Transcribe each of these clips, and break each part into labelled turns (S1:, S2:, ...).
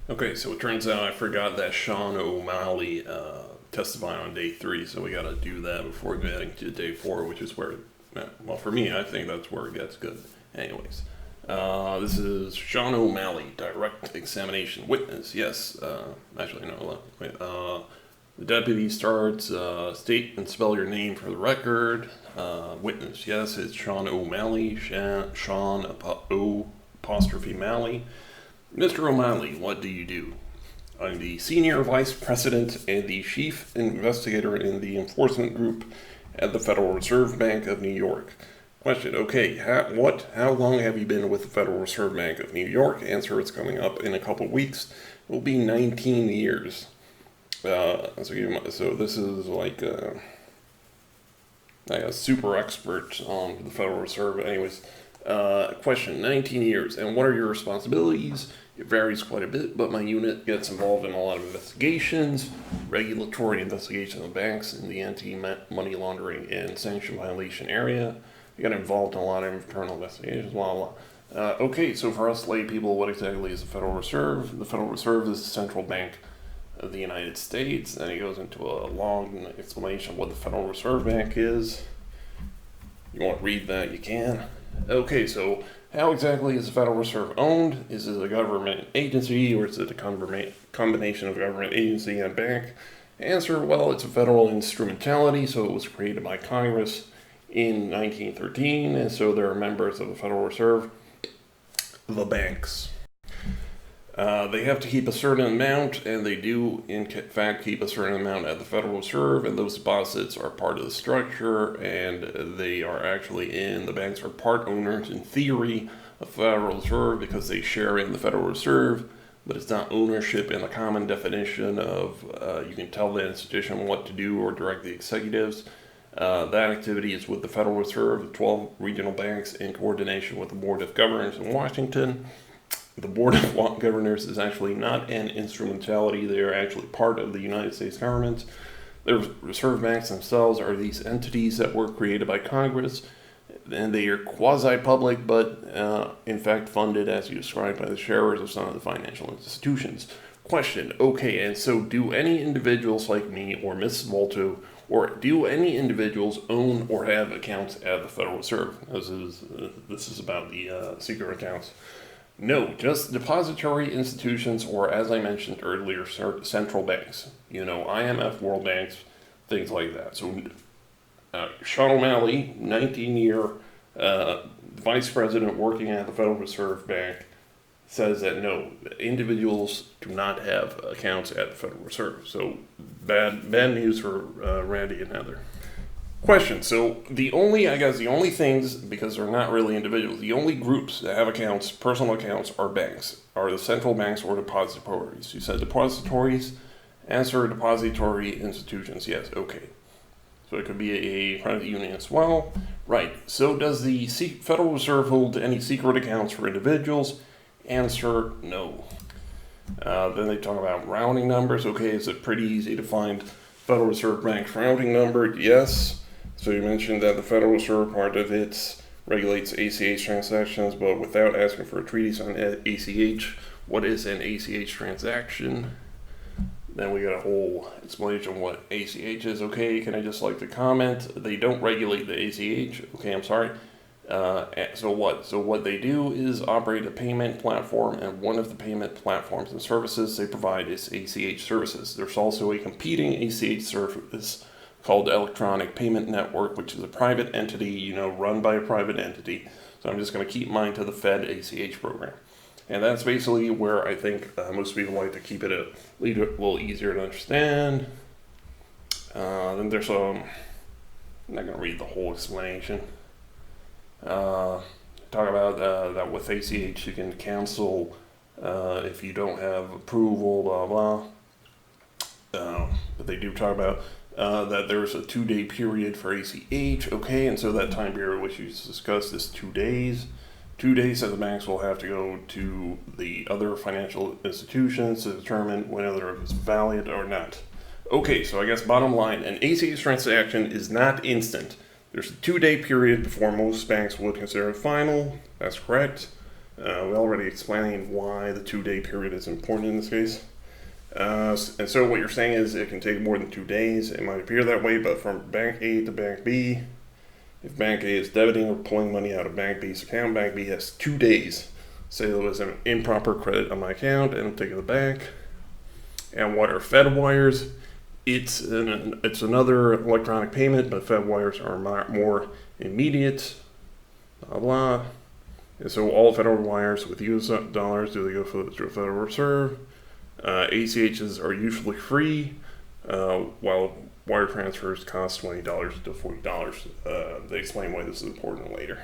S1: Okay, so it turns out I forgot that Sean O'Malley testified on day 3, so we got to do that before getting to day 4, which is where, well, for me, I think that's where it gets good. Anyways, this is Sean O'Malley, direct examination witness. Yes, actually, no, wait. The deputy starts, state and spell your name for the record. Witness, yes, it's Sean O'Malley, Sean O apostrophe Malley. Mr. O'Malley, what do you do? I'm the senior vice president and the chief investigator in the enforcement group at the Federal Reserve Bank of New York. Question, okay, how long have you been with the Federal Reserve Bank of New York? Answer, it's coming up in a couple weeks. It will be 19 years. So this is like a super expert on the Federal Reserve. Anyways, question, 19 years, and what are your responsibilities? It varies quite a bit, but my unit gets involved in a lot of investigations, regulatory investigation of banks in the anti-money laundering and sanction violation area. You get involved in a lot of internal investigations, blah, blah. Okay, so for us lay people, what exactly is the Federal Reserve? The Federal Reserve is the central bank of the United States, and he goes into a long explanation of what the Federal Reserve Bank is. You want to read that, you can. Okay, so how exactly is the Federal Reserve owned? Is it a government agency, or is it a combination of government agency and bank? Answer, well, it's a federal instrumentality, so it was created by Congress in 1913, and so there are members of the Federal Reserve, the banks. They have to keep a certain amount, and they do, in fact, keep a certain amount at the Federal Reserve, and those deposits are part of the structure, and they are actually the banks are part owners, in theory, of the Federal Reserve because they share in the Federal Reserve, but it's not ownership in the common definition of you can tell the institution what to do or direct the executives. That activity is with the Federal Reserve, the 12 regional banks, in coordination with the Board of Governors in Washington. The Board of Governors is actually not an instrumentality. They are actually part of the United States government. The reserve banks themselves are these entities that were created by Congress, and they are quasi-public, but in fact funded, as you described, by the sharers of some of the financial institutions. Question, okay, and so do any individuals like me or Ms. Volto, or do any individuals own or have accounts at the Federal Reserve? This is about the secret accounts. No, just depository institutions, or as I mentioned earlier, central banks. IMF, World Banks, things like that. So, Sean O'Malley, 19-year vice president working at the Federal Reserve Bank, says that no, individuals do not have accounts at the Federal Reserve. So, bad news for Randy and Heather. Question. So the only things, because they're not really individuals, the only groups that have accounts, personal accounts, are banks, are the central banks or depositories. You said depositories. Answer, depository institutions. Yes, okay. So it could be a credit union as well. Right. So does the Federal Reserve hold any secret accounts for individuals? Answer, no. Then they talk about rounding numbers. Okay, is it pretty easy to find Federal Reserve Bank's rounding number? Yes. So you mentioned that the Federal Reserve, part of it regulates ACH transactions, but without asking for a treatise on ACH. What is an ACH transaction? Then we got a whole explanation of what ACH is. Okay, can I just like to comment? They don't regulate the ACH. Okay, I'm sorry. So what? So what they do is operate a payment platform, and one of the payment platforms and services they provide is ACH services. There's also a competing ACH service called Electronic Payment Network, which is a private entity, run by a private entity. So I'm just going to keep mine to the Fed ACH program. And that's basically where I think most people like to keep it a little easier to understand. Then there's I'm not going to read the whole explanation. Talk about that with ACH you can cancel if you don't have approval, blah, blah. But they do talk about that there's a 2-day period for ACH, okay, and so that time period which you discussed is 2 days. 2 days that the banks will have to go to the other financial institutions to determine whether it's valid or not. Okay, so I guess bottom line, an ACH transaction is not instant. There's a 2-day period before most banks would consider it final. That's correct. We already explained why the 2-day period is important in this case. And so what you're saying is it can take more than 2 days. It might appear that way, but from bank A to bank B, if bank A is debiting or pulling money out of bank B's account, bank B has 2 days. Say there was an improper credit on my account and take it to the bank. And what are Fed wires? It's another electronic payment, but Fed wires are more immediate, blah, blah. And so all federal wires with US dollars, do they go to the Federal Reserve? ACHs are usually free, while wire transfers cost $20 to $40. They explain why this is important later.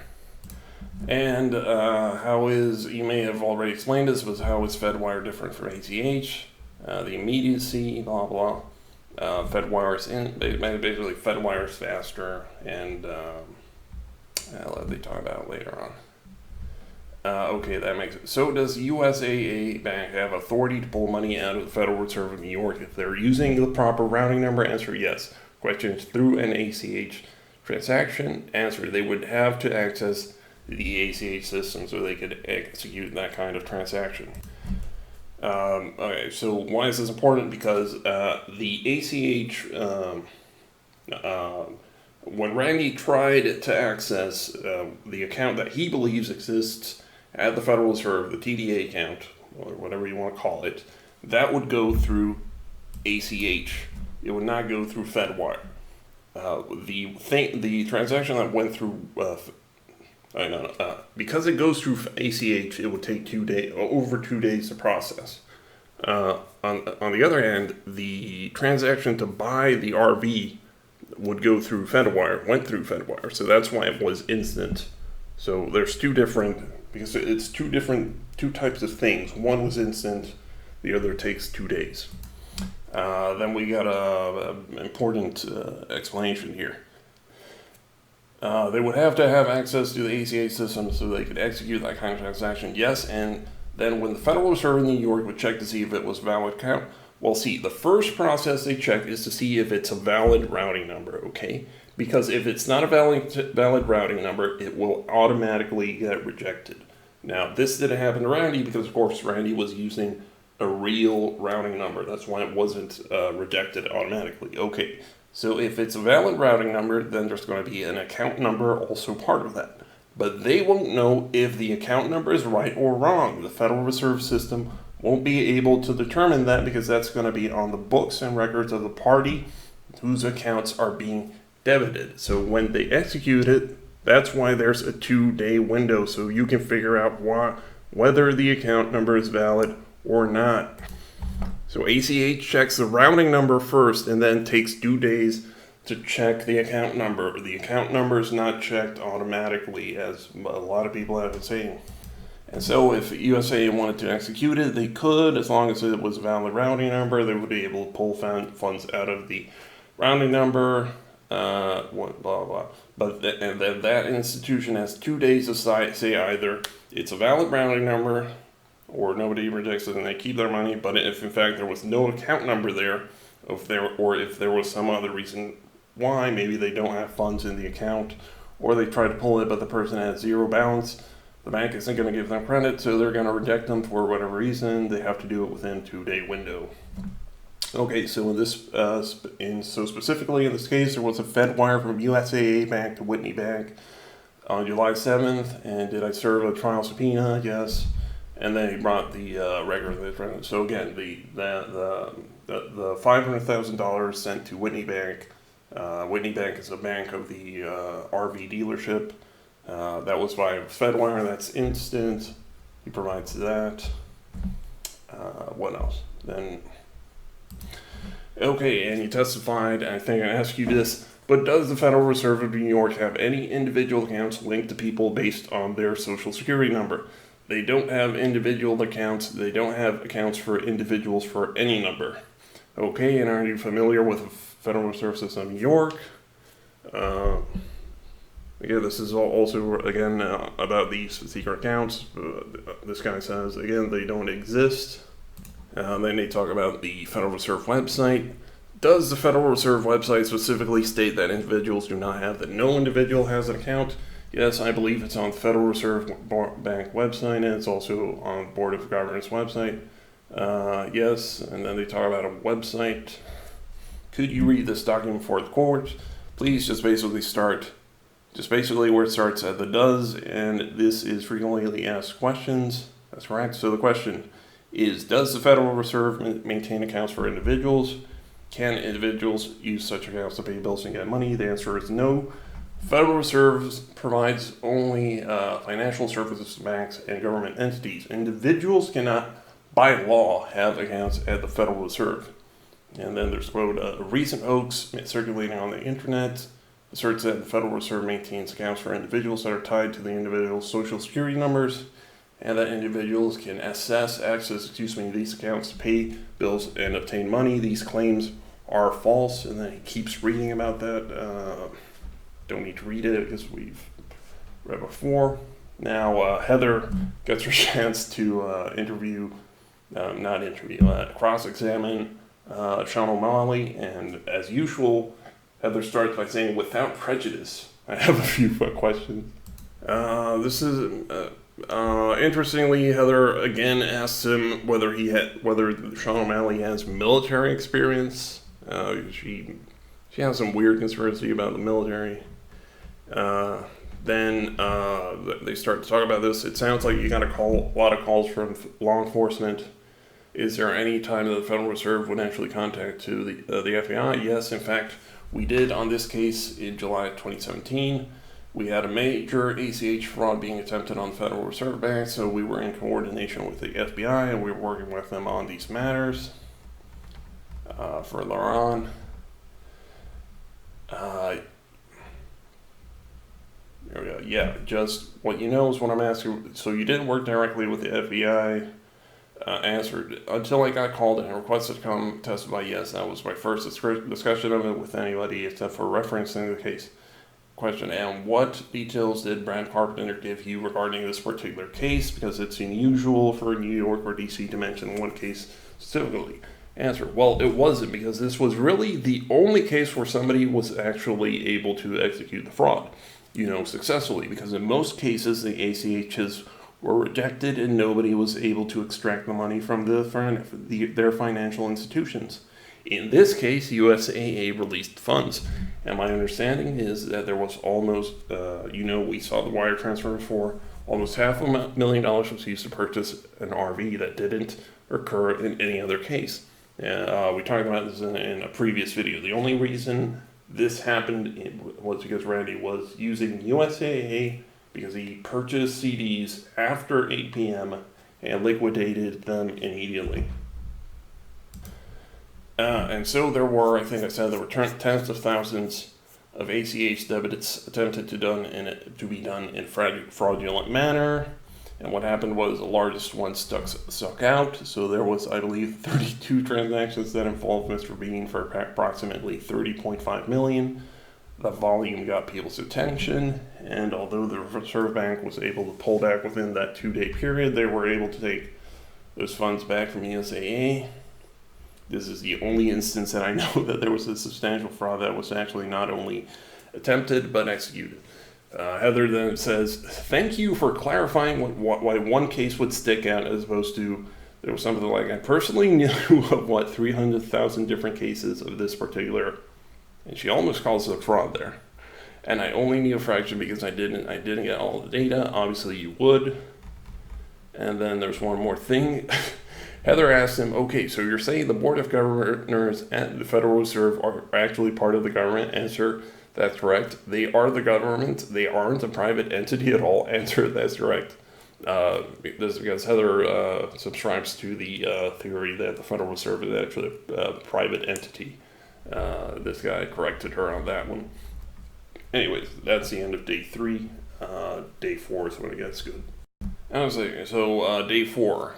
S1: And you may have already explained this, but how is FedWire different from ACH? The immediacy, blah, blah. FedWire basically FedWire is faster, and they talk about it later on. Okay, that makes it. So does USAA Bank have authority to pull money out of the Federal Reserve of New York if they're using the proper routing number? Answer, yes. Question is, through an ACH transaction? Answer, they would have to access the ACH system so they could execute that kind of transaction. Okay, so why is this important? Because the ACH, when Randy tried to access the account that he believes exists at the Federal Reserve, the TDA account, or whatever you want to call it, that would go through ACH. It would not go through FedWire. The transaction that went through, because it goes through ACH, it would take over 2 days to process. On the other hand, the transaction to buy the RV would go through FedWire, went through FedWire, so that's why it was instant. So there's two types of things. One was instant, the other takes 2 days. Then we got an important explanation here. They would have to have access to the ACH system so they could execute that kind of transaction. Yes, and then when the Federal Reserve in New York would check to see if it was a valid account, well, see, the first process they check is to see if it's a valid routing number, okay? Because if it's not a valid routing number, it will automatically get rejected. Now, this didn't happen to Randy because, of course, Randy was using a real routing number. That's why it wasn't rejected automatically. Okay, so if it's a valid routing number, then there's going to be an account number also part of that. But they won't know if the account number is right or wrong. The Federal Reserve System won't be able to determine that because that's going to be on the books and records of the party whose accounts are being debited. So when they execute it, that's why there's a 2-day window, so you can figure out whether the account number is valid or not. So ACH checks the routing number first and then takes 2 days to check the account number. The account number is not checked automatically, as a lot of people have been saying. And so if USA wanted to execute it, they could, as long as it was a valid routing number. They would be able to pull funds out of the routing number, blah, blah. But then that institution has 2 days to say either it's a valid routing number or nobody rejects it and they keep their money. But if in fact there was no account number there, if there was some other reason why, maybe they don't have funds in the account, or they try to pull it but the person has zero balance, the bank isn't going to give them credit, so they're going to reject them for whatever reason. They have to do it within a 2-day window. Okay, so specifically in this case, there was a Fed wire from USAA Bank to Whitney Bank on July 7th, and did I serve a trial subpoena? Yes. And then he brought the regular. So again, the $500,000 sent to Whitney Bank. Whitney Bank is a bank of the RV dealership. That was via FedWire. That's instant. He provides that. What else? Then, okay, and he testified. I think I asked you this, but does the Federal Reserve of New York have any individual accounts linked to people based on their social security number? They don't have individual accounts. They don't have accounts for individuals for any number. Okay, and are you familiar with the Federal Reserve System of New York? Again, this is also, again, about these secret accounts. This guy says, again, they don't exist. Then they talk about the Federal Reserve website. Does the Federal Reserve website specifically state that individuals do not have, that no individual has an account? Yes, I believe it's on the Federal Reserve Bank website, and it's also on Board of Governors website. Yes, and then they talk about a website. Could you read this document for the court? Please just basically where it starts at the does, and this is frequently asked questions. That's correct. So the question is, does the Federal Reserve maintain accounts for individuals? Can individuals use such accounts to pay bills and get money? The answer is no. Federal Reserve provides only financial services to banks and government entities. Individuals cannot, by law, have accounts at the Federal Reserve. And then there's, quote, a recent hoax circulating on the internet asserts that the Federal Reserve maintains accounts for individuals that are tied to the individual's social security numbers, and that individuals can access these accounts to pay bills and obtain money. These claims are false, and then he keeps reading about that. Don't need to read it because we've read before. Now, Heather gets her chance to cross-examine Sean O'Malley, and as usual, Heather starts by saying, without prejudice. I have a few questions. This is interestingly, Heather again asks him whether Sean O'Malley has military experience. She has some weird conspiracy about the military. Then they start to talk about this. It sounds like you got a lot of calls from law enforcement. Is there any time that the Federal Reserve would actually contact to the FBI? Yes, in fact, we did on this case in July 2017. We had a major ACH fraud being attempted on the Federal Reserve Bank, so we were in coordination with the FBI, and we were working with them on these matters. Further on, there we go. Yeah, just what you know is what I'm asking. So you didn't work directly with the FBI. Answered, until I got called and requested to come testify, yes, that was my first discussion of it with anybody except for referencing the case. Question, and what details did Brad Carpenter give you regarding this particular case? Because it's unusual for New York or DC to mention one case specifically. Answer, well, it wasn't, because this was really the only case where somebody was actually able to execute the fraud, successfully, because in most cases the ACHs were rejected and nobody was able to extract the money from their financial institutions. In this case, USAA released funds, and my understanding is that there was almost, we saw the wire transfer for almost $500,000 was used to purchase an RV that didn't occur in any other case. We talked about this in a previous video. The only reason this happened was because Randy was using USAA because he purchased CDs after 8 p.m. and liquidated them immediately. And so there were, I think I said, there were tens of thousands of ACH debits attempted to be done in fraudulent manner. And what happened was the largest one stuck out. So there was, I believe, 32 transactions that involved Mr. Bean for approximately $30.5 million. The volume got people's attention, and although the Reserve Bank was able to pull back within that 2-day period, they were able to take those funds back from USAA. This is the only instance that I know that there was a substantial fraud that was actually not only attempted, but executed. Heather then says, thank you for clarifying why one case would stick out as opposed to, there was something like, I personally knew of 300,000 different cases of this particular, and she almost calls it a fraud there. And I only knew a fraction because I didn't get all the data. Obviously you would. And then there's one more thing. Heather asked him, okay, so you're saying the Board of Governors and the Federal Reserve are actually part of the government? Answer, that's correct. They are the government. They aren't a private entity at all. Answer, that's correct. This is because Heather subscribes to the theory that the Federal Reserve is actually a private entity. This guy corrected her on that one. Anyways, that's the end of day 3. Day 4 is when it gets good. I was saying, so day 4,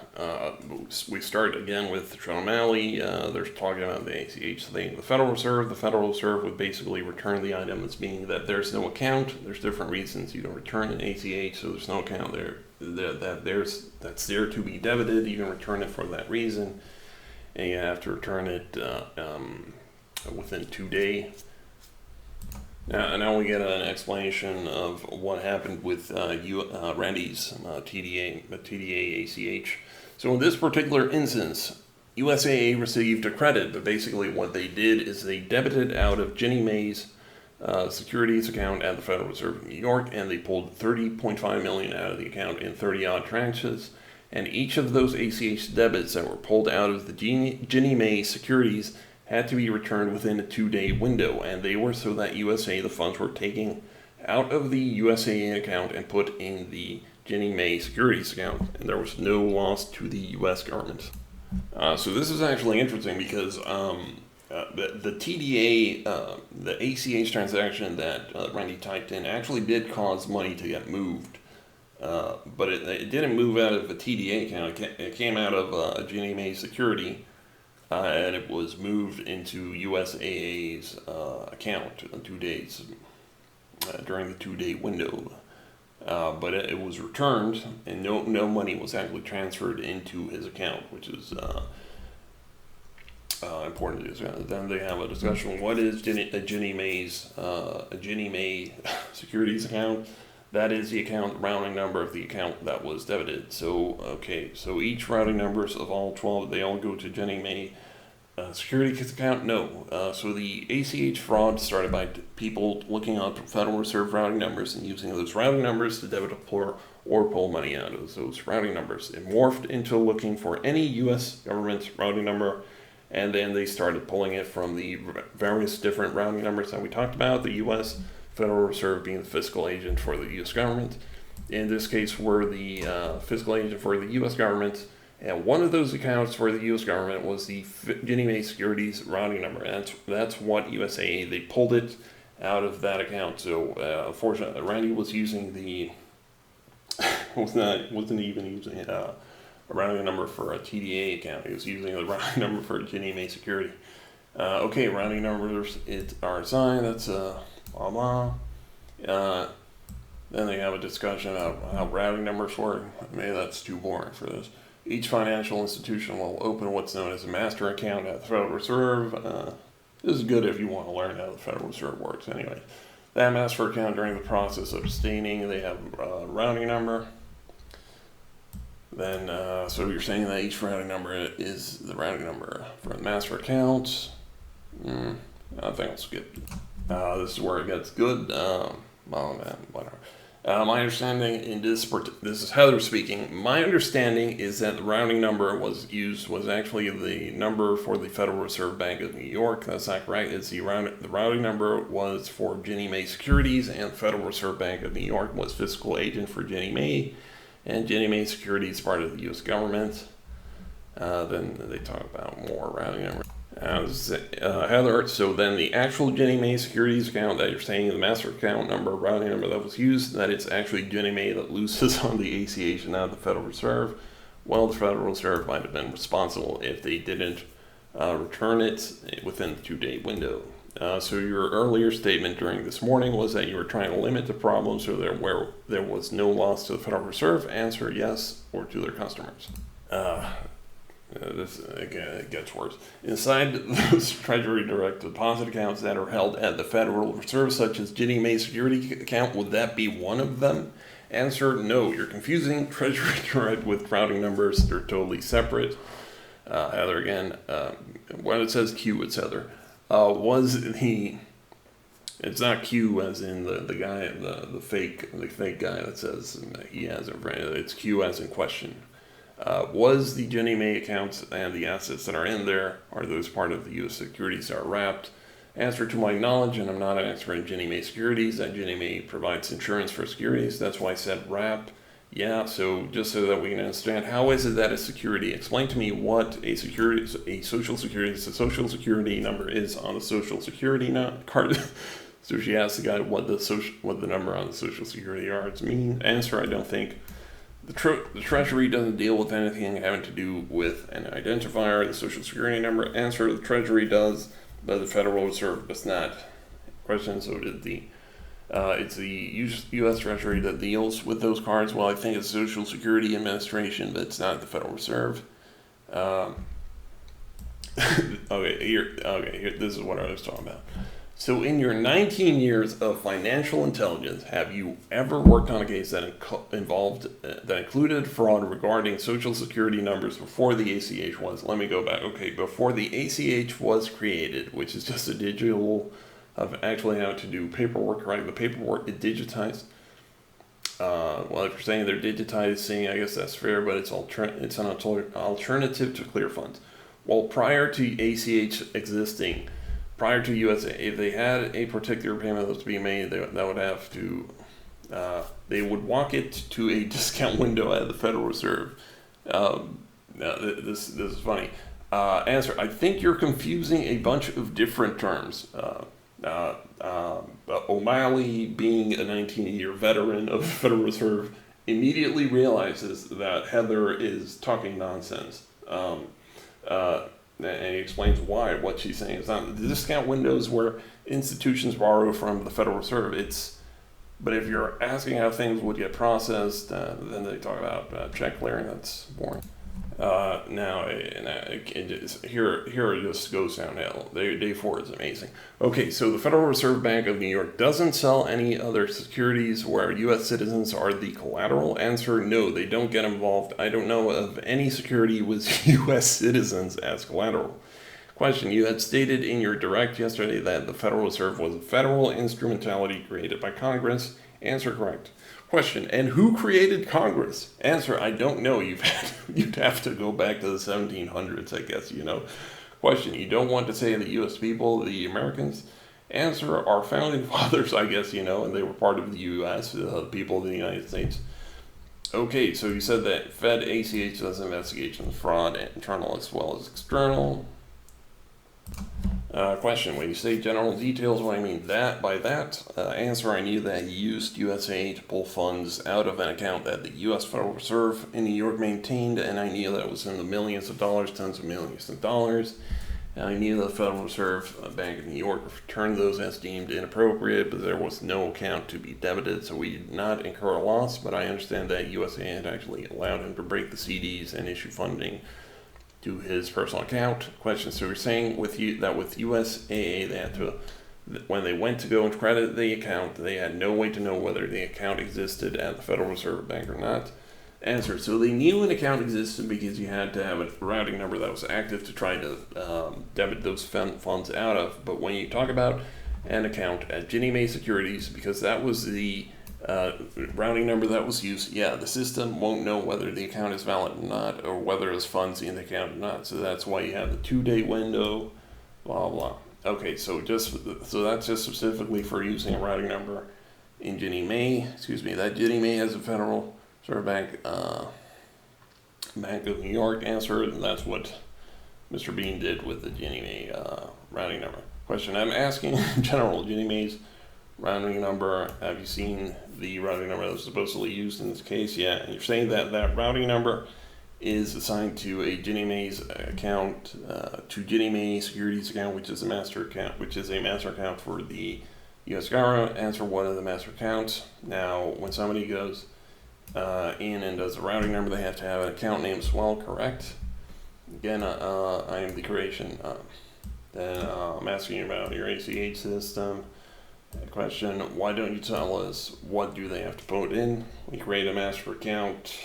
S1: we start again with Sean O'Malley. They're talking about the ACH thing. The Federal Reserve would basically return the item as being that there's no account. There's different reasons you don't return an ACH, so there's no account there. That's there to be debited. You can return it for that reason, and you have to return it within 2 days. Now we get an explanation of what happened with Randy's TDA ACH. So in this particular instance, USAA received a credit, but basically what they did is they debited out of Ginnie Mae's securities account at the Federal Reserve of New York, and they pulled $30.5 million out of the account in 30-odd tranches. And each of those ACH debits that were pulled out of the Ginnie Mae securities had to be returned within a 2-day window, and they were so that the funds were taken out of the USAA account and put in the Ginnie Mae securities account, and there was no loss to the U.S. government. So this is actually interesting because the TDA, the ACH transaction that Randy typed in actually did cause money to get moved. But it didn't move out of a TDA account. It came out of a Ginnie Mae security, and it was moved into USAA's account in 2 days, during the 2-day window. But it was returned, and no money was actually transferred into his account, which is important. Then they have a discussion: what is a Ginnie Mae securities account? That is the account rounding number of the account that was debited. So each routing numbers of all 12, they all go to Ginnie Mae securities account? No. So the ACH fraud started by people looking up Federal Reserve routing numbers and using those routing numbers to debit or pull money out of those routing numbers. It morphed into looking for any U.S. government routing number, and then they started pulling it from the various different routing numbers that we talked about, the U.S. Federal Reserve being the fiscal agent for the U.S. government. In this case, we're the fiscal agent for the U.S. government, and one of those accounts for the U.S. government was the Ginnie Mae Securities routing number. And that's what USAA, they pulled it out of that account. So unfortunately, Randy was using wasn't even using a routing number for a TDA account. He was using the routing number for a Ginnie Mae security. Okay, routing numbers are assigned. That's blah blah. Then they have a discussion of how routing numbers work. Maybe that's too boring for this. Each financial institution will open what's known as a master account at the Federal Reserve. This is good if you want to learn how the Federal Reserve works. Anyway, that master account, during the process of abstaining, they have a routing number. Then, so you're saying that each routing number is the routing number for the master account. I think I'll skip. This is where it gets good. Whatever. My understanding in this is Heather speaking. My understanding is that the routing number was actually the number for the Federal Reserve Bank of New York. That's not correct. The routing number was for Ginnie Mae Securities, and the Federal Reserve Bank of New York was fiscal agent for Ginnie Mae, and Ginnie Mae Securities part of the U.S. government. Then they talk about more routing number. Heather, so then the actual Ginnie Mae securities account that you're saying, the master account number, routing number that was used, that it's actually Ginnie Mae that loses on the ACH and not the Federal Reserve. Well, the Federal Reserve might have been responsible if they didn't return it within the 2-day window. So your earlier statement during this morning was that you were trying to limit the problem so that where there was no loss to the Federal Reserve. Answer: yes, or to their customers. This again, it gets worse. Inside those Treasury direct deposit accounts that are held at the Federal Reserve, such as Ginnie Mae security account, would that be one of them? Answer: no. You're confusing Treasury direct with routing numbers. They're totally separate. Heather again. When it says Q, it's Heather. It's not Q as in the guy, the fake guy that says he has it. It's Q as in question. Was the Ginnie Mae accounts and the assets that are in there, are those part of the U.S. securities that are wrapped? Answer: to my knowledge, and I'm not an expert in Ginnie Mae securities, that Ginnie Mae provides insurance for securities. That's why I said wrap. Yeah, so just so that we can understand, how is it that a security? Explain to me what a social security number is on the social security card. So she asked the guy what the number on the social security cards mean. Answer: I don't think. The Treasury doesn't deal with anything having to do with an identifier, the Social Security number. Answer: the Treasury does, but the Federal Reserve does not. Question: so did it's the U.S. Treasury that deals with those cards? Well, I think it's Social Security Administration, but it's not the Federal Reserve. Okay, here, this is what I was talking about. So in your 19 years of financial intelligence, have you ever worked on a case that that included fraud regarding social security numbers before the ACH was? Let me go back. Okay, before the ACH was created, which is just a digital of actually how to do paperwork, right? The paperwork is digitized. Well, if you're saying they're digitizing, I guess that's fair, but it's an alternative to clear funds. Well, prior to ACH existing, prior to USA, if they had a particular payment that was being made, that would have to, they would walk it to a discount window at the Federal Reserve. Now, this is funny. Answer: I think you're confusing a bunch of different terms. O'Malley, being a 19-year veteran of the Federal Reserve, immediately realizes that Heather is talking nonsense. And he explains why. What she's saying is not the discount windows where institutions borrow from the Federal Reserve. But if you're asking how things would get processed, then they talk about check clearing. That's boring. Here it just goes downhill. Day 4 is amazing. Okay, so the Federal Reserve Bank of New York doesn't sell any other securities where U.S. citizens are the collateral. Answer: no, they don't get involved. I don't know of any security with U.S. citizens as collateral. Question: you had stated in your direct yesterday that the Federal Reserve was a federal instrumentality created by Congress. Answer: correct. Question: and who created Congress? Answer: I don't know. You'd have to go back to the 1700s, I guess, you know. Question: you don't want to say the U.S. people, the Americans? Answer: our founding fathers, I guess, you know, and they were part of the U.S., the people of the United States. Okay, so you said that Fed ACH does investigations, fraud, internal as well as external. Question: when you say general details, what I mean by that? Answer: I knew that he used USAA to pull funds out of an account that the U.S. Federal Reserve in New York maintained, and I knew that it was in the millions of dollars, tens of millions of dollars. And I knew the Federal Reserve Bank of New York returned those as deemed inappropriate, but there was no account to be debited, so we did not incur a loss. But I understand that USAA had actually allowed him to break the CDs and issue funding to his personal account. Question: so you're saying that with USAA, they had to, when they went to go and credit the account, they had no way to know whether the account existed at the Federal Reserve Bank or not? Answer: so they knew an account existed because you had to have a routing number that was active to try to debit those funds out of. But when you talk about an account at Ginnie Mae Securities, because that was the routing number that was used, yeah, the system won't know whether the account is valid or not, or whether there's funds in the account or not. So that's why you have the 2-day window, blah blah. Okay, so that's just specifically for using a routing number in Ginnie Mae. That Ginnie Mae has a Federal Reserve Bank, Bank of New York. Answer: and that's what Mr. Bean did with the Ginnie Mae routing number. Question: I'm asking in general, Ginnie Mae's routing number, have you seen the routing number that was supposedly used in this case? Yeah, and you're saying that that routing number is assigned to a Ginnie Mae's account, to Ginnie Mae Securities account, which is a master account for the U.S. government. Answer: one of the master accounts. Now, when somebody goes in and does a routing number, they have to have an account name as well, correct? Again, I am the creation. Then I'm asking you about your ACH system. Question: why don't you tell us what do they have to put in? We create a master account.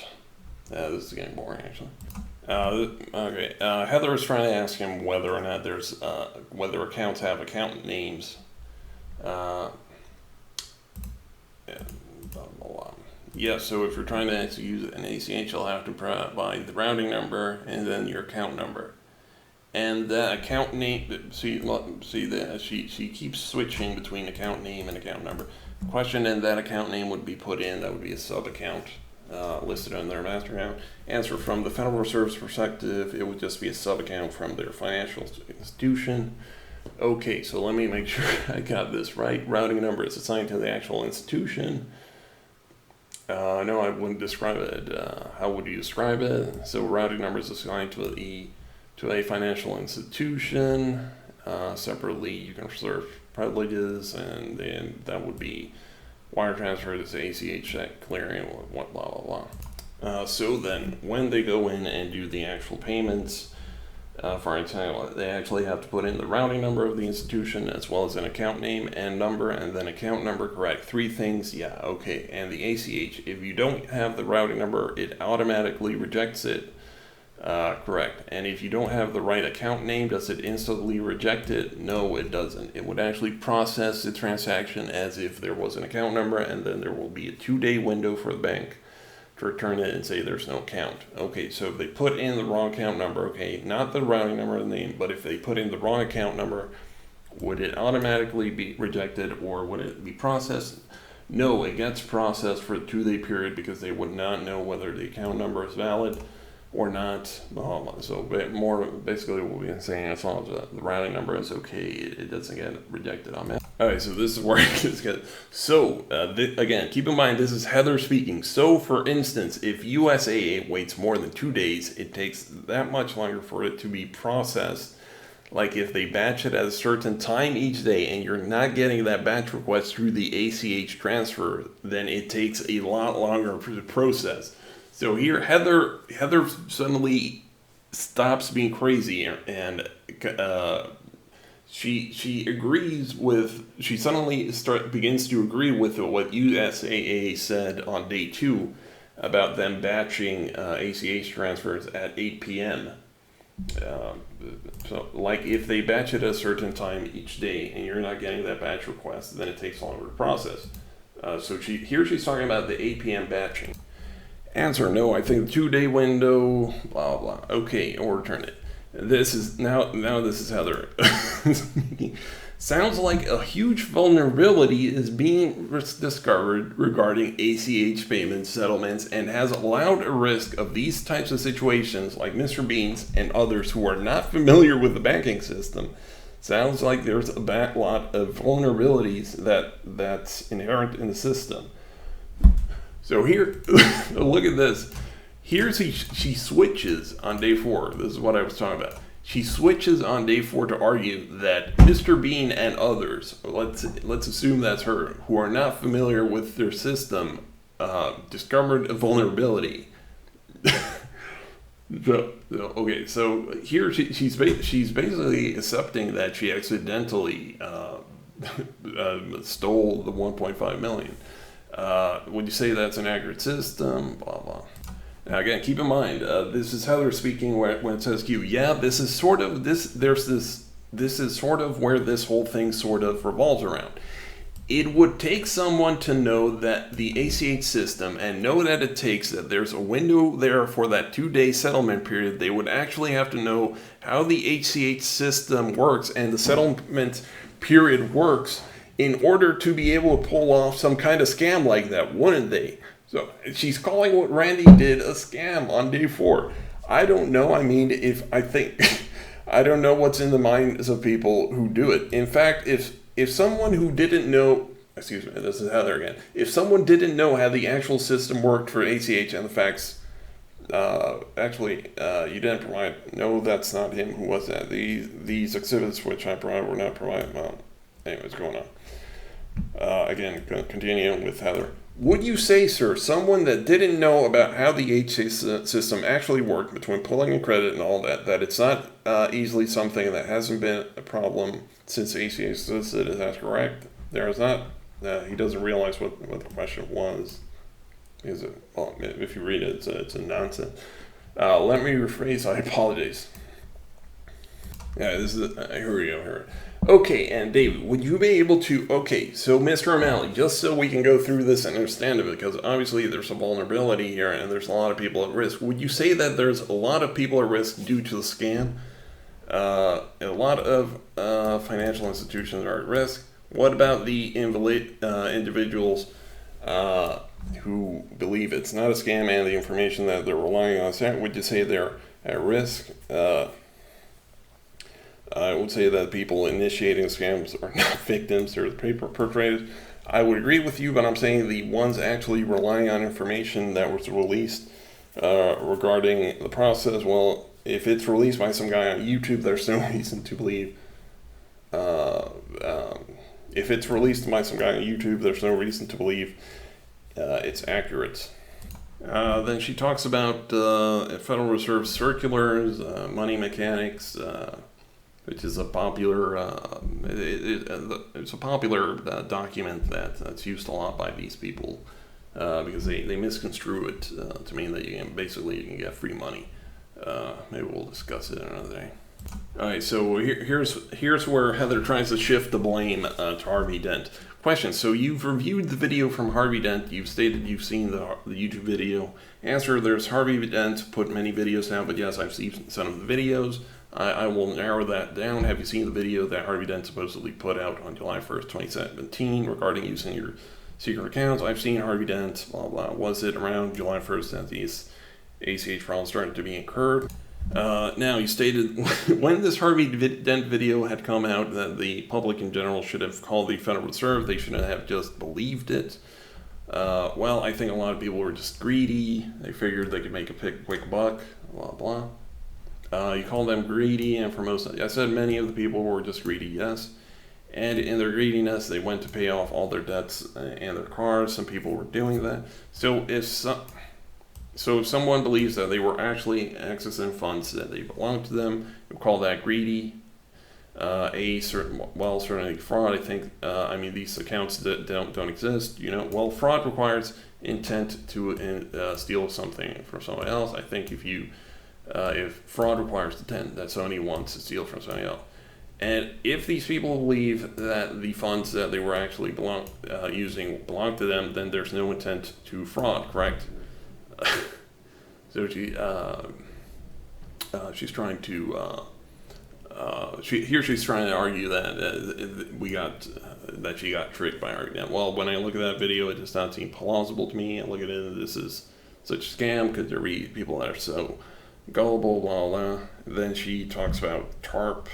S1: This is getting boring, actually. Okay. Heather was trying to ask him whether or not there's whether accounts have account names. Yeah, blah, blah, blah. Yeah. So if you're trying to use an ACH, you'll have to provide the routing number and then your account number. And the account name, see that she keeps switching between account name and account number. Question: and that account name would be put in, that would be a sub account listed on their master account. Answer: from the Federal Reserve's perspective, it would just be a sub account from their financial institution. Okay, so let me make sure I got this right. Routing number is assigned to the actual institution. No, I wouldn't describe it. How would you describe it? So routing number is assigned to a financial institution. Separately, you can reserve privileges, and then that would be wire transfer to ACH, check clearing, blah blah blah. So then, when they go in and do the actual payments, For example, they actually have to put in the routing number of the institution as well as an account name and number, and then account number correct. 3 things, yeah, okay. And the ACH, if you don't have the routing number, it automatically rejects it. Correct. And if you don't have the right account name, does it instantly reject it? No, it doesn't. It would actually process the transaction as if there was an account number, and then there will be a 2-day window for the bank to return it and say there's no account. Okay, so if they put in the wrong account number, okay, not the routing number or the name, but if they put in the wrong account number, would it automatically be rejected or would it be processed? No, it gets processed for a 2-day period because they would not know whether the account number is valid or not. So more basically what we've been saying, as long as the routing number is okay, it doesn't get rejected on that. Alright, so this is where it gets good. So again, keep in mind this is Heather speaking. So for instance, if USAA waits more than 2 days, it takes that much longer for it to be processed. Like if they batch it at a certain time each day and you're not getting that batch request through the ACH transfer, then it takes a lot longer to process. So here, Heather suddenly stops being crazy, and she agrees with. She suddenly begins to agree with what USAA said on day 2 about them batching ACH transfers at 8 p.m. So, like if they batch it at a certain time each day, and you're not getting that batch request, then it takes longer to process. So she's talking about the 8 p.m. batching. Answer: no, I think the 2-day window, blah, blah. Okay, or return it. This is, now this is Heather. Sounds like a huge vulnerability is being discovered regarding ACH payment settlements and has allowed a risk of these types of situations like Mr. Beans and others who are not familiar with the banking system. Sounds like there's a lot of vulnerabilities that's inherent in the system. So here, look at this. Here she switches on day 4. This is what I was talking about. She switches on day 4 to argue that Mr. Bean and others, let's assume that's her, who are not familiar with their system, discovered a vulnerability. Okay, so here she's basically accepting that she accidentally stole the 1.5 million. Would you say that's an accurate system? Blah, blah. Now again, keep in mind, this is Heather speaking when it says Q. Yeah, this is sort of where this whole thing sort of revolves around. It would take someone to know that the ACH system and know that it takes that there's a window there for that 2-day settlement period. They would actually have to know how the ACH system works and the settlement period works in order to be able to pull off some kind of scam like that, wouldn't they? So she's calling what Randy did a scam on day 4. I don't know. I mean, I don't know what's in the minds of people who do it. In fact, if someone who didn't know, excuse me, this is Heather again. If someone didn't know how the actual system worked for ACH and the facts, you didn't provide. No, that's not him. Who was that? These exhibits which I provided were not provided. Well, anyways, going on. Again, continuing with Heather. Would you say, sir, someone that didn't know about how the ACH system actually worked between pulling and credit and all that it's not easily something that hasn't been a problem since ACH existed? Is that correct? There is not. He doesn't realize what the question was. Is it? Well, if you read it, it's a nonsense. Let me rephrase. I apologize. Yeah, this is. Here we go. Here. Okay, and David, would you be able to, okay, so Mr. O'Malley, just so we can go through this and understand it, because obviously there's a vulnerability here and there's a lot of people at risk. Would you say that there's a lot of people at risk due to the scam? A lot of financial institutions are at risk. What about the individuals who believe it's not a scam and the information that they're relying on? Would you say they're at risk? I would say that people initiating scams are not victims, they're the perpetrators. I would agree with you, but I'm saying the ones actually relying on information that was released regarding the process, well, if it's released by some guy on YouTube, there's no reason to believe. If it's released by some guy on YouTube, there's no reason to believe it's accurate. Then she talks about Federal Reserve circulars, money mechanics, which is a popular it's a popular document that's used a lot by these people because they misconstrue it to mean that you can get free money. Maybe we'll discuss it another day. All right, so here's where Heather tries to shift the blame to Harvey Dent. Question: so you've reviewed the video from Harvey Dent. You've stated you've seen the YouTube video. Answer: there's Harvey Dent put many videos out, but yes, I've seen some of the videos. I will narrow that down. Have you seen the video that Harvey Dent supposedly put out on July 1st, 2017 regarding using your secret accounts? I've seen Harvey Dent, blah, blah. Was it around July 1st that these ACH problems started to be incurred? Now, you stated when this Harvey Dent video had come out that the public in general should have called the Federal Reserve. They shouldn't have just believed it. Well, I think a lot of people were just greedy. They figured they could make a quick buck, blah, blah. You call them greedy, and for most, I said many of the people were just greedy, yes. And in their greediness, they went to pay off all their debts and their cars. Some people were doing that. So if someone believes that they were actually accessing funds that they belong to them, you call that greedy. Certainly fraud. I think. These accounts that don't exist. Well, fraud requires intent to steal something from someone else. I think if fraud requires intent that somebody wants to steal from somebody else, and if these people believe that the funds that they were actually using belong to them, then there's no intent to fraud, correct? So she's trying to she's trying to argue that she got tricked by Harvey Dent. Well, when I look at that video, it does not seem plausible to me. I look at it, this is such a scam because there be people that are so gullible, blah, blah. Then she talks about TARP.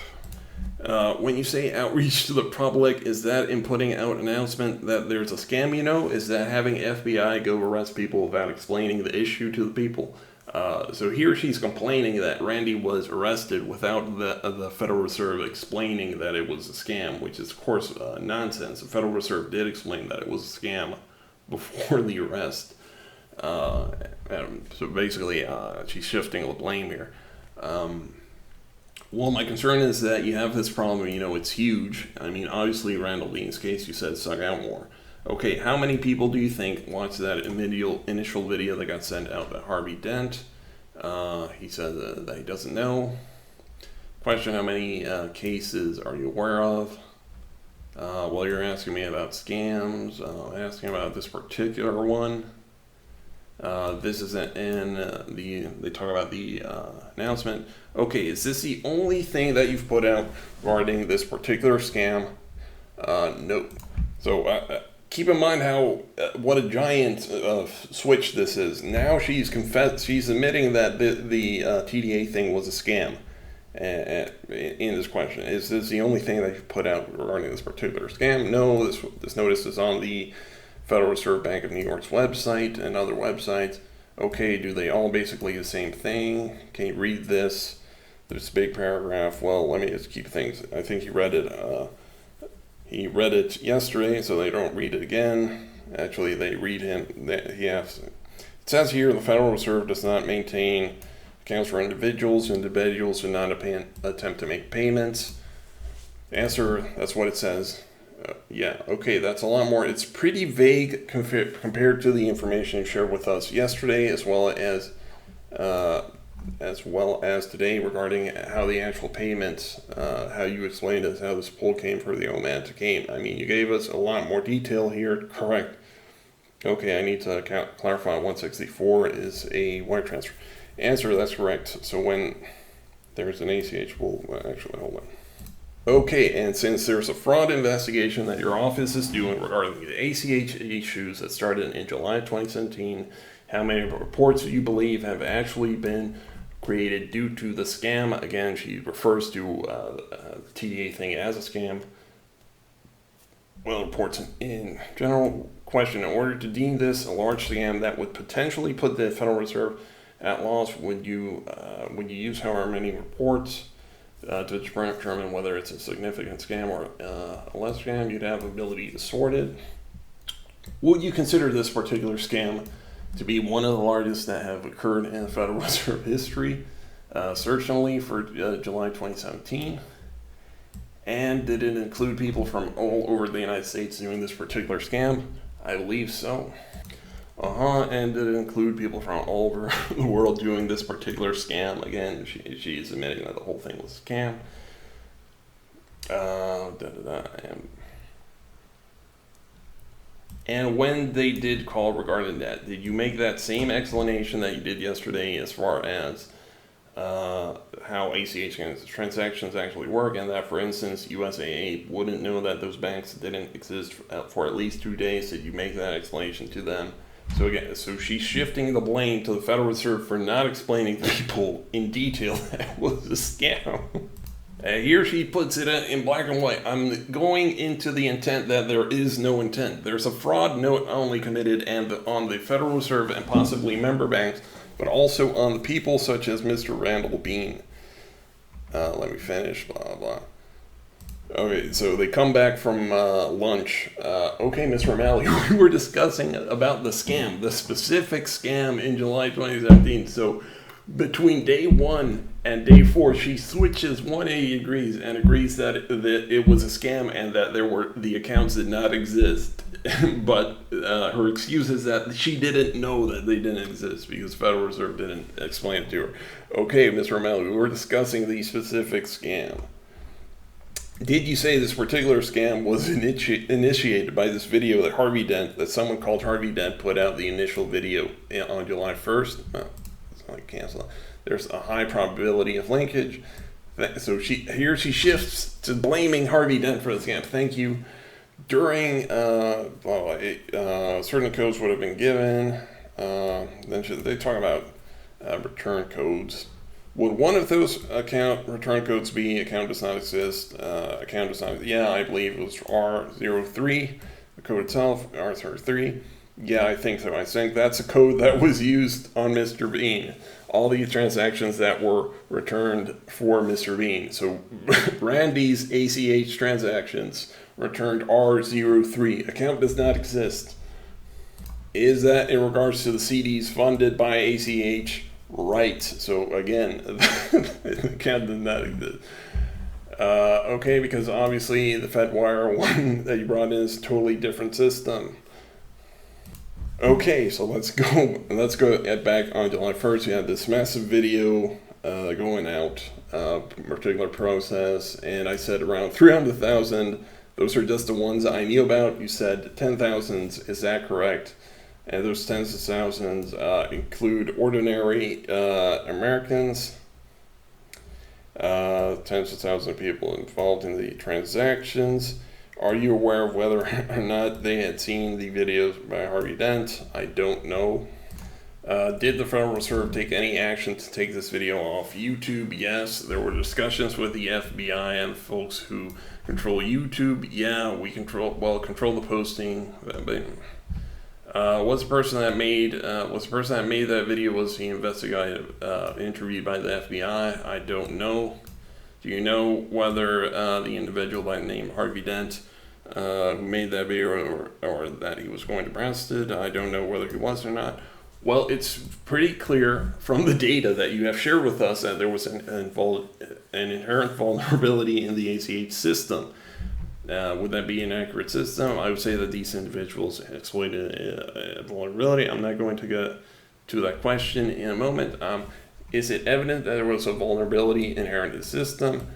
S1: When you say outreach to the public, is that in putting out an announcement that there's a scam, Is that having FBI go arrest people without explaining the issue to the people? So here she's complaining that Randy was arrested without the Federal Reserve explaining that it was a scam, which is, of course, nonsense. The Federal Reserve did explain that it was a scam before the arrest. So basically, she's shifting the blame here. Well, my concern is that you have this problem, it's huge. Obviously, Randall Dean's case, you said suck out more. Okay, how many people do you think watched that initial video that got sent out by Harvey Dent? He said that he doesn't know. Question: how many cases are you aware of? Well, you're asking me about scams. Asking about this particular one. This isn't in they talk about the announcement. Okay, is this the only thing that you've put out regarding this particular scam? No. So keep in mind what a giant switch this is. Now she's admitting that the TDA thing was a scam. In this question, is this the only thing that you've put out regarding this particular scam? No. This notice is on the Federal Reserve Bank of New York's website and other websites. Okay, do they all basically the same thing? Can you read this? There's a big paragraph. Well, let me just keep things. I think he read it. He read it yesterday, so they don't read it again. Actually, they read him. It says here the Federal Reserve does not maintain accounts for individuals. Individuals do not attempt to make payments. Answer: that's what it says. Yeah, okay, that's a lot more. It's pretty vague compared to the information you shared with us yesterday, as well as today regarding how the actual payments, how you explained it, how this poll came for the OMAD to game. You gave us a lot more detail here, correct? Okay, I need to clarify 164 is a wire transfer. Answer: that's correct. So when there's an ACH, actually, hold on. Okay, and since there's a fraud investigation that your office is doing regarding the ACH issues that started in July 2017, how many reports do you believe have actually been created due to the scam? Again, she refers to the TDA thing as a scam. Well, reports in general. Question: in order to deem this a large scam that would potentially put the Federal Reserve at loss, would you use however many reports to determine whether it's a significant scam or a less scam? You'd have the ability to sort it. Would you consider this particular scam to be one of the largest that have occurred in Federal Reserve history, certainly for July 2017. And did it include people from all over the United States doing this particular scam? I believe so. And did it include people from all over the world doing this particular scam? Again, she's admitting that the whole thing was a scam. And when they did call regarding that, did you make that same explanation that you did yesterday as far as how ACH transactions actually work, and that, for instance, USAA wouldn't know that those banks didn't exist for at least 2 days? Did you make that explanation to them? So again, so she's shifting the blame to the Federal Reserve for not explaining to people in detail that it was a scam. Here she puts it in black and white. I'm going into the intent that there is no intent. There's a fraud not only committed on the Federal Reserve and possibly member banks, but also on the people such as Mr. Randall Bean. Let me finish, blah, blah. Okay, so they come back from lunch. Okay, Mr. O'Malley, we were discussing about the scam, the specific scam in July 2017. So between day 1 and day 4, she switches 180 degrees and agrees that it was a scam and that the accounts did not exist. But her excuse is that she didn't know that they didn't exist because Federal Reserve didn't explain it to her. Okay, Mr. O'Malley, we were discussing the specific scam. Did you say this particular scam was initiated by this video that someone called Harvey Dent put out the initial video on July 1st? Cancel. There's a high probability of linkage. So she shifts to blaming Harvey Dent for the scam. Thank you. During certain codes would have been given. Then they talk about return codes. Would one of those account return codes be account does not exist? Account does not. Yeah, I believe it was R03. The code itself, R03. Yeah, I think so. I think that's a code that was used on Mr. Bean. All these transactions that were returned for Mr. Bean. So Randy's ACH transactions returned R03. Account does not exist. Is that in regards to the CDs funded by ACH? Right. So again, the account did not exist. Okay, because obviously the FedWire one that you brought in is a totally different system. Okay, so let's go back on July 1st. We had this massive video going out, particular process, and I said around 300,000. Those are just the ones I knew about. You said 10,000s. Is that correct? And those tens of thousands include ordinary Americans, tens of thousands of people involved in the transactions. Are you aware of whether or not they had seen the videos by Harvey Dent? I don't know. Did the Federal Reserve take any action to take this video off YouTube? Yes. There were discussions with the FBI and folks who control YouTube. Yeah, we control the posting. Was the person that made that video, was he investigated, interviewed by the FBI? I don't know. Do you know whether the individual by the name Harvey Dent who made that video or that he was going to be arrested? I don't know whether he was or not. Well, it's pretty clear from the data that you have shared with us that there was an inherent vulnerability in the ACH system. Would that be an accurate system? I would say that these individuals exploited a vulnerability. I'm not going to get to that question in a moment. Is it evident that there was a vulnerability inherent in the system?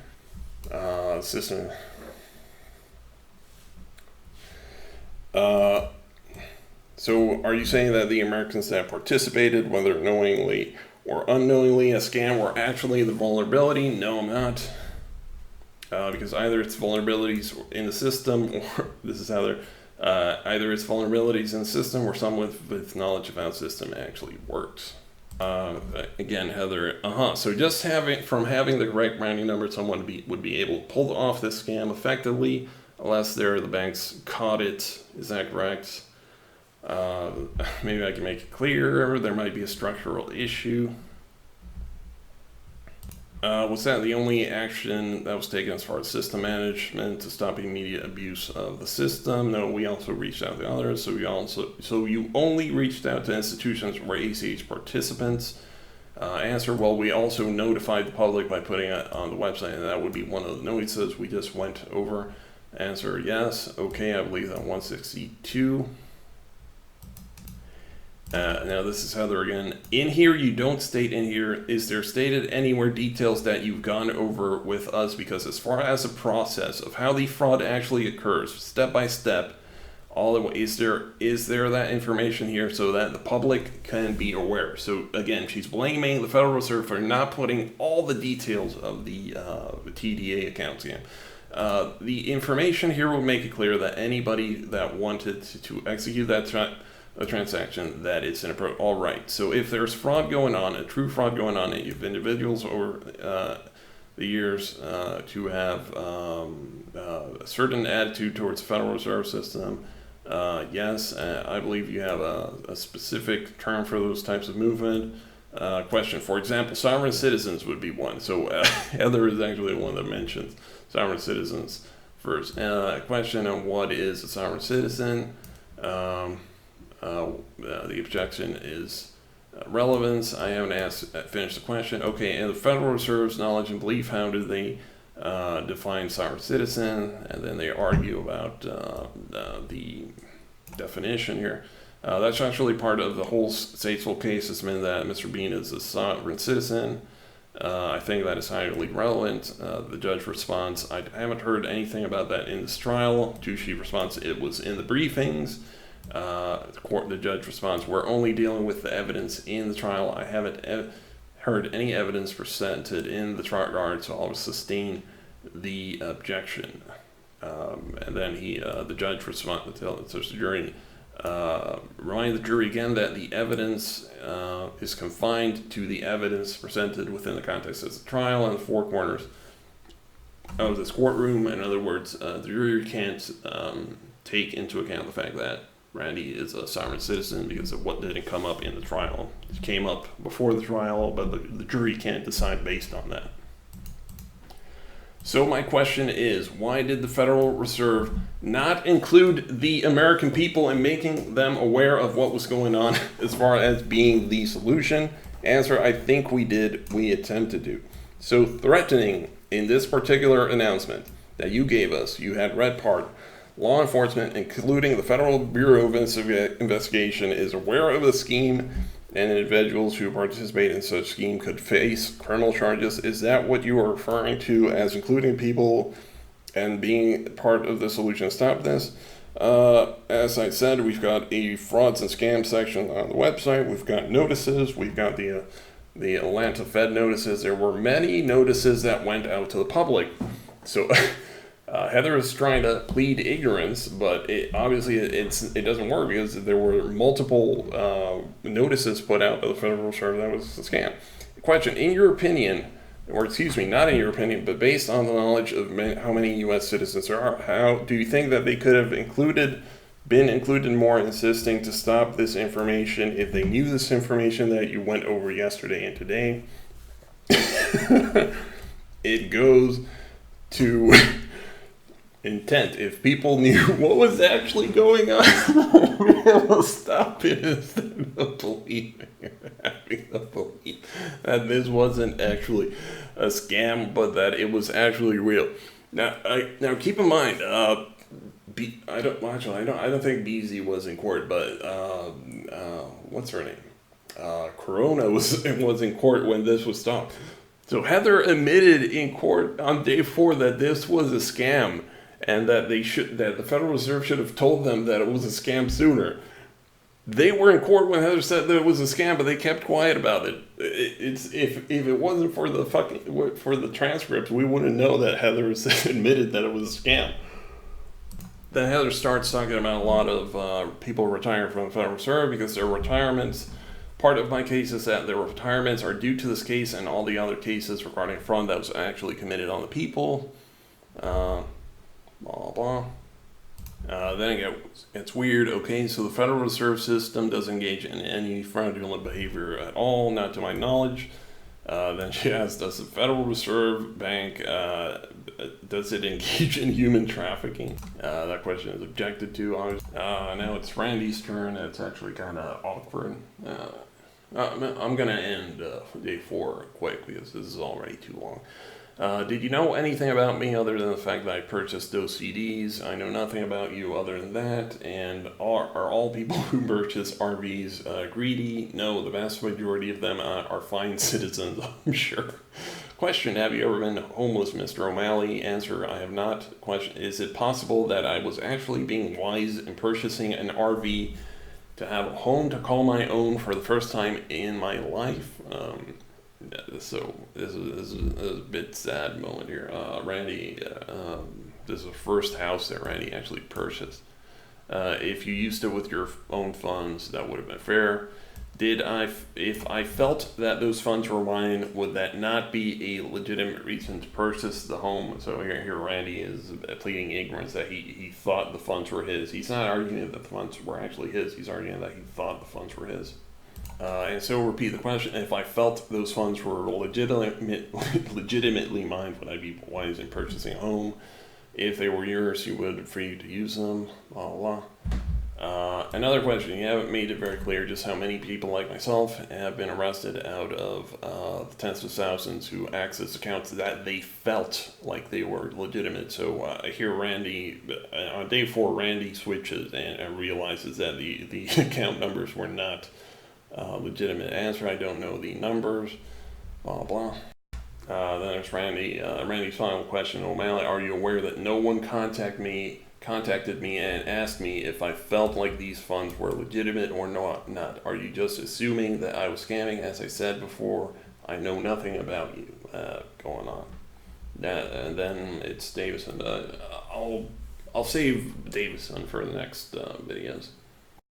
S1: So are you saying that the Americans that participated, whether knowingly or unknowingly, a scam, were actually the vulnerability? No, I'm not. Because either it's vulnerabilities in the system, or this is how they're, either it's vulnerabilities in the system or someone with knowledge of how the system actually works. Again, Heather, so just having the correct rounding number, someone would be able to pull off this scam effectively, unless the banks caught it. Is that correct? Maybe I can make it clearer. There might be a structural issue. Was that the only action that was taken as far as system management to stop immediate abuse of the system? No, we also reached out to others. So you only reached out to institutions where ACH participants. Answer, well, we also notified the public by putting it on the website, and that would be one of the notices we just went over. Answer, yes. Okay, I believe that 162. Now this is Heather again. In here, you don't state in here, is there stated anywhere details that you've gone over with us? Because as far as the process of how the fraud actually occurs, step by step, all the way, is there that information here so that the public can be aware? So again, she's blaming the Federal Reserve for not putting all the details of the TDA accounts in. The information here will make it clear that anybody that wanted to execute that a transaction, that it's inappropriate. All right. So if there's fraud going on, a true fraud going on, and you've individuals over the years to have a certain attitude towards the Federal Reserve System, yes, I believe you have a specific term for those types of movement. Question, for example, sovereign citizens would be one. So Heather is actually the one that mentions sovereign citizens first. Question on what is a sovereign citizen. The objection is relevance. I haven't finished the question. Okay, and the Federal Reserve's knowledge and belief, how do they define sovereign citizen? And then they argue about the definition here. That's actually part of the whole statesville case. Has been that Mr. Bean is a sovereign citizen. I think that is highly relevant. The judge responds, I haven't heard anything about that in this trial. She responds, it was in the briefings. The judge responds, we're only dealing with the evidence in the trial. I haven't heard any evidence presented in the trial regard, so I'll sustain the objection. And then the judge responds to the jury, remind the jury again that the evidence is confined to the evidence presented within the context of the trial and the four corners of this courtroom. In other words, the jury can't take into account the fact that Randy is a sovereign citizen because of what didn't come up in the trial. It came up before the trial, but the jury can't decide based on that. So my question is, why did the Federal Reserve not include the American people in making them aware of what was going on as far as being the solution? Answer, I think we did. We attempted to. So threatening in this particular announcement that you gave us, you had read part, law enforcement, including the Federal Bureau of Investigation, is aware of the scheme and individuals who participate in such scheme could face criminal charges. Is that what you are referring to as including people and being part of the solution to stop this? As I said, we've got a frauds and scams section on the website. We've got notices. We've got the Atlanta Fed notices. There were many notices that went out to the public. So Heather is trying to plead ignorance, but it doesn't work because there were multiple notices put out by the Federal Reserve that was a scam. Question, in your opinion, or excuse me, not in your opinion, but based on the knowledge of how many U.S. citizens there are, how do you think that they could have been included more, insisting to stop this information if they knew this information that you went over yesterday and today? It goes to intent. If people knew what was actually going on, they will stop it instead of having the belief that this wasn't actually a scam, but that it was actually real. Now keep in mind, I don't think BZ was in court, but what's her name? Corona was in court when this was stopped. So Heather admitted in court on day 4 that this was a scam, and that the Federal Reserve should have told them that it was a scam sooner. They were in court when Heather said that it was a scam, but they kept quiet about it. If it wasn't for the transcripts, we wouldn't know that Heather admitted that it was a scam. Then Heather starts talking about a lot of people retiring from the Federal Reserve because their retirements. Part of my case is that their retirements are due to this case and all the other cases regarding fraud that was actually committed on the people. Blah, blah. Then it's weird. Okay, so the Federal Reserve System doesn't engage in any fraudulent behavior at all, not to my knowledge. Then she asks, does the Federal Reserve Bank, does it engage in human trafficking? That question is objected to. Now it's Randy's turn. It's actually kind of awkward. I'm going to end day 4 quick because this is already too long. Did you know anything about me other than the fact that I purchased those CDs? I know nothing about you other than that. And are all people who purchase RVs greedy? No, the vast majority of them are fine citizens, I'm sure. Question, have you ever been homeless, Mr. O'Malley? Answer, I have not. Question, is it possible that I was actually being wise in purchasing an RV to have a home to call my own for the first time in my life? So this is a bit sad moment here. Randy, this is the first house that Randy actually purchased. If you used it with your own funds, that would have been fair. If I felt that those funds were mine, would that not be a legitimate reason to purchase the home? So here Randy is pleading ignorance that he thought the funds were his. He's not arguing that the funds were actually his. He's arguing that he thought the funds were his. And so repeat the question, if I felt those funds were legitimately mine, would I be wise in purchasing a home? If they were yours, you would be free to use them, blah, blah, blah. Another question, you haven't made it very clear just how many people like myself have been arrested out of the tens of thousands who access accounts that they felt like they were legitimate. So here Randy, on day 4, Randy switches and realizes that the account numbers were not legitimate. Answer, I don't know the numbers, blah blah. Then there's Randy. Randy's final question, O'Malley, are you aware that no one contacted me and asked me if I felt like these funds were legitimate or not? Are you just assuming that I was scamming? As I said before, I know nothing about you going on. And then it's Davison. I'll save Davison for the next videos.